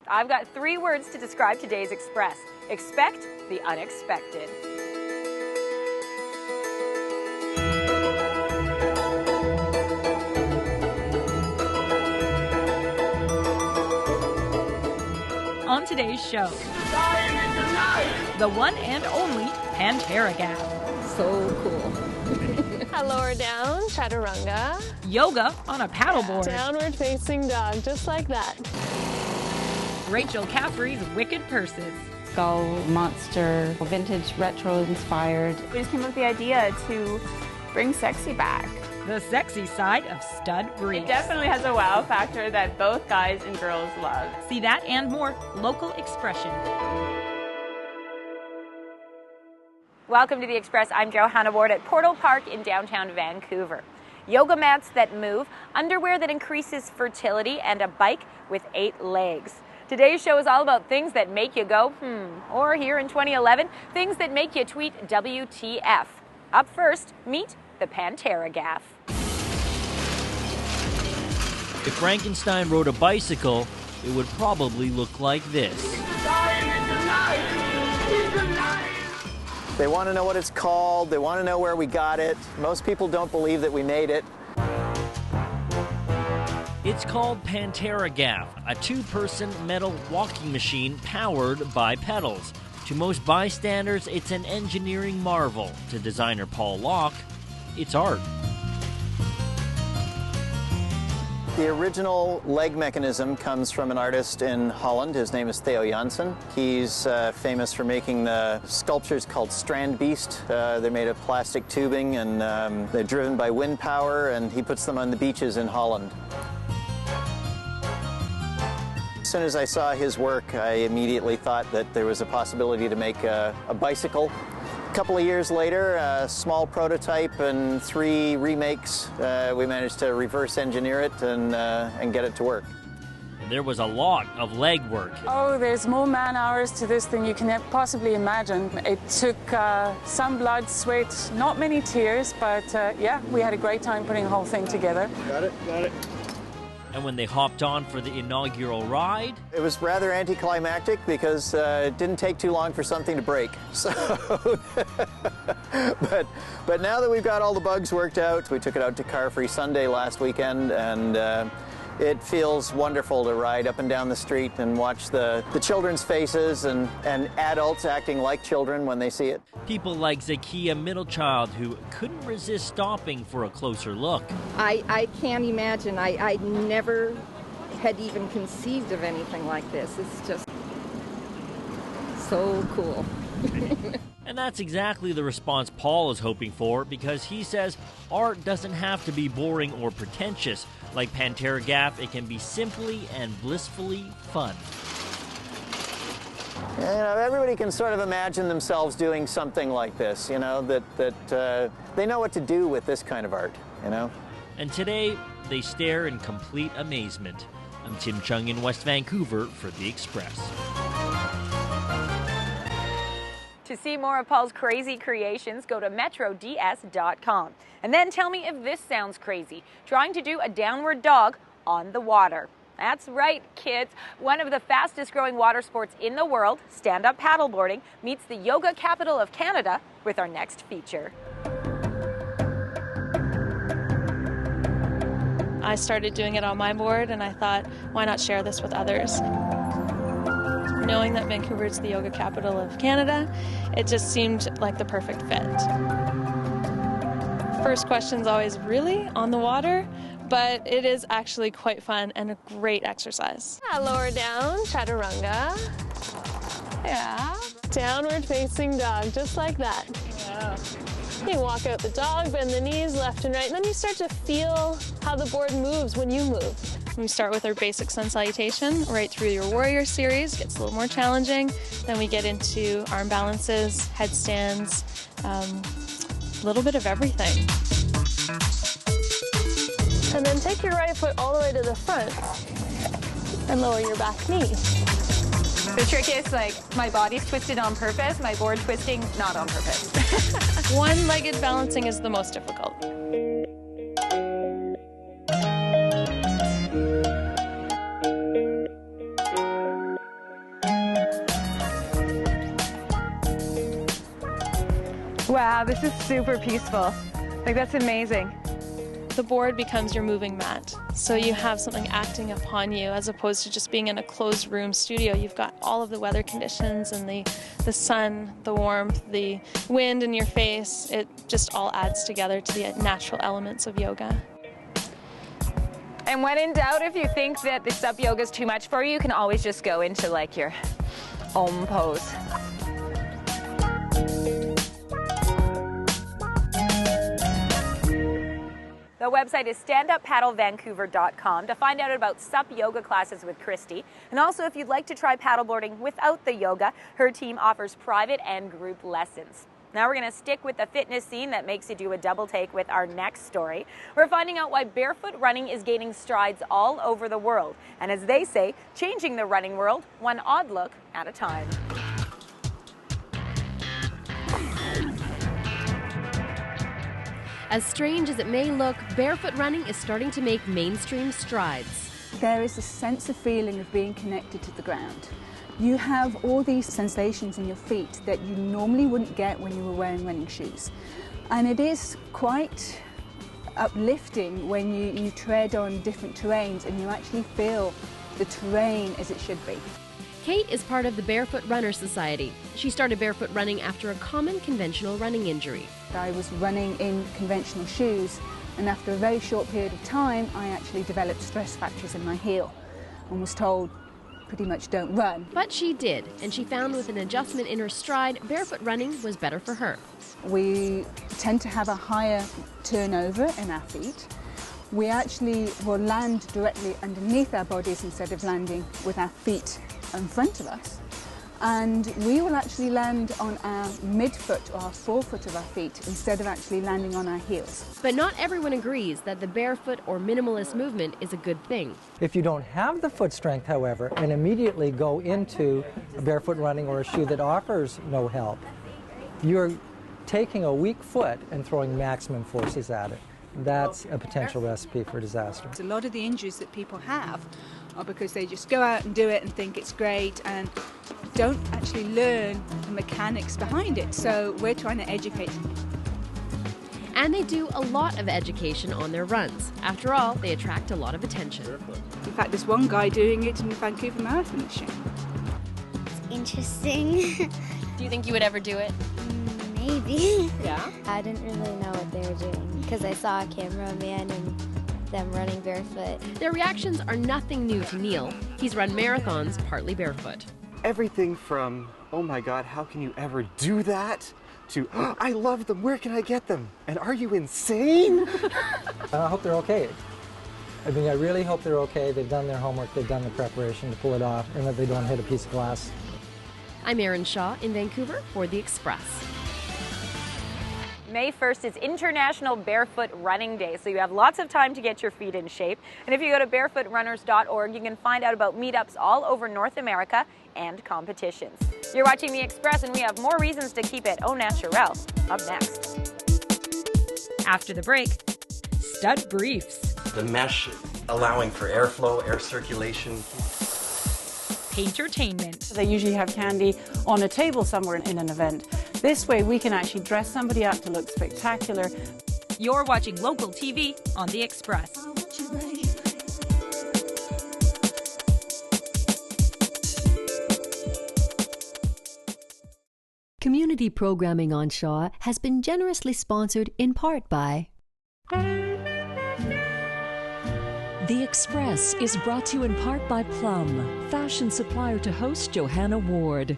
I've got 3 words to describe today's Express. Expect the unexpected. On today's show, the one and only Panteragap. So cool. Lower down, chaturanga. Yoga on a paddleboard. Downward facing dog, just like that. Rachel Caffrey's Wicked Purses. Skull monster, vintage retro inspired. We just came up with the idea to bring sexy back. The sexy side of stud briefs. It definitely has a wow factor that both guys and girls love. See that and more local expression. Welcome to the Express. I'm Johanna Ward at Portal Park in downtown Vancouver. Yoga mats that move, underwear that increases fertility, and a bike with 8 legs. Today's show is all about things that make you go, or here in 2011, things that make you tweet WTF. Up first, meet the Panteragap. If Frankenstein rode a bicycle, it would probably look like this. They want to know what it's called. They want to know where we got it. Most people don't believe that we made it. It's called Panteragap, a 2-person metal walking machine powered by pedals. To most bystanders, it's an engineering marvel. To designer Paul Locke, it's art. The original leg mechanism comes from an artist in Holland. His name is Theo Janssen. He's famous for making the sculptures called Strand Beast. They're made of plastic tubing and they're driven by wind power, and he puts them on the beaches in Holland. As soon as I saw his work, I immediately thought that there was a possibility to make a bicycle. A couple of years later, a small prototype and 3 remakes, we managed to reverse engineer it and get it to work. And there was a lot of legwork. Oh, there's more man hours to this than you can possibly imagine. It took some blood, sweat, not many tears, but yeah, we had a great time putting the whole thing together. Got it. And when they hopped on for the inaugural ride, It was rather anticlimactic because it didn't take too long for something to break. So, but now that we've got all the bugs worked out, we took it out to Car Free Sunday last weekend, and it feels wonderful to ride up and down the street and watch the children's faces and adults acting like children when they see it. people like Zakia Middlechild, who couldn't resist stopping for a closer look. I can't imagine. I never had even conceived of anything like this. It's just so cool. And that's exactly the response Paul is hoping for, because he says art doesn't have to be boring or pretentious. Like Panteragap, it can be simply and blissfully fun. You know, everybody can sort of imagine themselves doing something like this, you know, that they know what to do with this kind of art, you know. And today, they stare in complete amazement. I'm Tim Chung in West Vancouver for The Express. To see more of Paul's crazy creations, go to metrods.com. And then tell me if this sounds crazy, trying to do a downward dog on the water. That's right, kids. One of the fastest growing water sports in the world, stand-up paddleboarding, meets the yoga capital of Canada with our next feature. I started doing it on my board, and I thought, why not share this with others? Knowing that Vancouver is the yoga capital of Canada, it just seemed like the perfect fit. First question's always, really? On the water? But it is actually quite fun and a great exercise. Lower down, chaturanga. Yeah. Downward facing dog, just like that. Yeah. You walk out the dog, bend the knees left and right, and then you start to feel how the board moves when you move. We start with our basic sun salutation right through your warrior series. Gets a little more challenging. Then we get into arm balances, headstands, a little bit of everything. And then take your right foot all the way to the front and lower your back knee. The trick is, like, my body's twisted on purpose, my board twisting not on purpose. One-legged balancing is the most difficult. Wow, this is super peaceful. Like, that's amazing. The board becomes your moving mat, so you have something acting upon you as opposed to just being in a closed room studio. You've got all of the weather conditions and the sun, the warmth, the wind in your face. It just all adds together to the natural elements of yoga. And when in doubt, if you think that the sup yoga is too much for you, you can always just go into like your Om pose. The website is standuppaddlevancouver.com to find out about sup yoga classes with Christy. And also, if you'd like to try paddleboarding without the yoga, her team offers private and group lessons. Now we're going to stick with the fitness scene that makes you do a double take with our next story. We're finding out why barefoot running is gaining strides all over the world. And as they say, changing the running world one odd look at a time. As strange as it may look, barefoot running is starting to make mainstream strides. There is a sense of feeling of being connected to the ground. You have all these sensations in your feet that you normally wouldn't get when you were wearing running shoes. And it is quite uplifting when you tread on different terrains and you actually feel the terrain as it should be. Kate is part of the Barefoot Runner Society. She started barefoot running after a common conventional running injury. I was running in conventional shoes, and after a very short period of time I actually developed stress fractures in my heel and was told pretty much don't run. But she did, and she found with an adjustment in her stride, barefoot running was better for her. We tend to have a higher turnover in our feet. We actually will land directly underneath our bodies instead of landing with our feet in front of us. And we will actually land on our midfoot or our forefoot of our feet instead of actually landing on our heels. But not everyone agrees that the barefoot or minimalist movement is a good thing. If you don't have the foot strength, however, and immediately go into barefoot running or a shoe that offers no help, you're taking a weak foot and throwing maximum forces at it. That's a potential recipe for disaster. A lot of the injuries that people have are because they just go out and do it and think it's great and don't actually learn the mechanics behind it. So we're trying to educate them. And they do a lot of education on their runs. After all, they attract a lot of attention. In fact, there's one guy doing it in the Vancouver Marathon this year. It's interesting. Do you think you would ever do it? Maybe. Yeah? I didn't really know what they were doing because I saw a cameraman and them running barefoot. Their reactions are nothing new to Neil. He's run marathons partly barefoot. Everything from, oh my God, how can you ever do that? To, oh, I love them, where can I get them? And are you insane? I hope they're okay. I mean, I really hope they're okay. They've done their homework, they've done the preparation to pull it off, and that they don't hit a piece of glass. I'm Erin Shaw in Vancouver for The Express. May 1st is International Barefoot Running Day, so you have lots of time to get your feet in shape. And if you go to barefootrunners.org, you can find out about meetups all over North America and competitions. You're watching The Express, and we have more reasons to keep it au naturel up next. After the break, stud briefs. The mesh allowing for airflow, air circulation. Paintertainment. They usually have candy on a table somewhere in an event. This way we can actually dress somebody up to look spectacular. You're watching local TV on The Express. Community programming on Shaw has been generously sponsored in part by... The Express is brought to you in part by Plum, fashion supplier to host Johanna Ward.